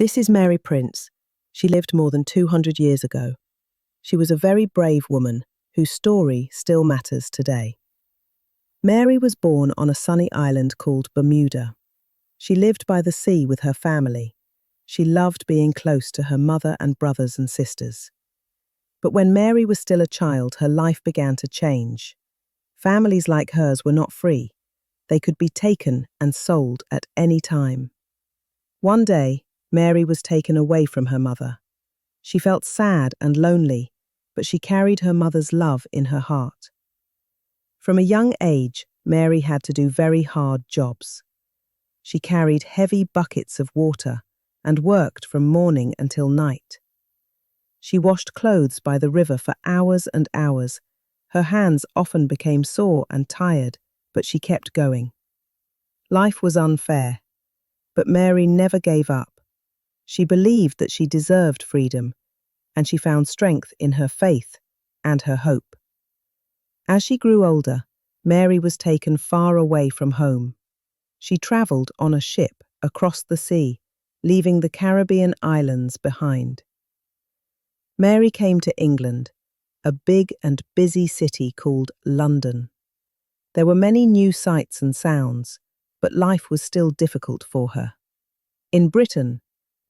This is Mary Prince. She lived more than 200 years ago. She was a very brave woman whose story still matters today. Mary was born on a sunny island called Bermuda. She lived by the sea with her family. She loved being close to her mother and brothers and sisters. But when Mary was still a child, her life began to change. Families like hers were not free. They could be taken and sold at any time. One day, Mary was taken away from her mother. She felt sad and lonely, but she carried her mother's love in her heart. From a young age, Mary had to do very hard jobs. She carried heavy buckets of water and worked from morning until night. She washed clothes by the river for hours and hours. Her hands often became sore and tired, but she kept going. Life was unfair, but Mary never gave up. She believed that she deserved freedom, and she found strength in her faith and her hope. As she grew older, Mary was taken far away from home. She travelled on a ship across the sea, leaving the Caribbean islands behind. Mary came to England, a big and busy city called London. There were many new sights and sounds, but life was still difficult for her. In Britain,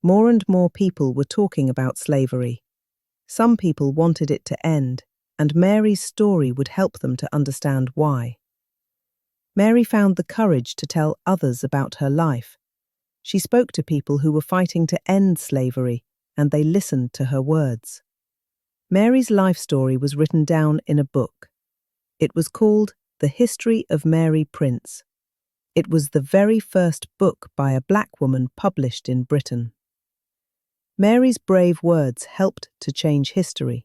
more and more people were talking about slavery. Some people wanted it to end, and Mary's story would help them to understand why. Mary found the courage to tell others about her life. She spoke to people who were fighting to end slavery, and they listened to her words. Mary's life story was written down in a book. It was called The History of Mary Prince. It was the very first book by a black woman published in Britain. Mary's brave words helped to change history.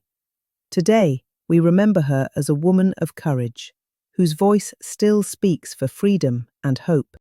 Today, we remember her as a woman of courage, whose voice still speaks for freedom and hope.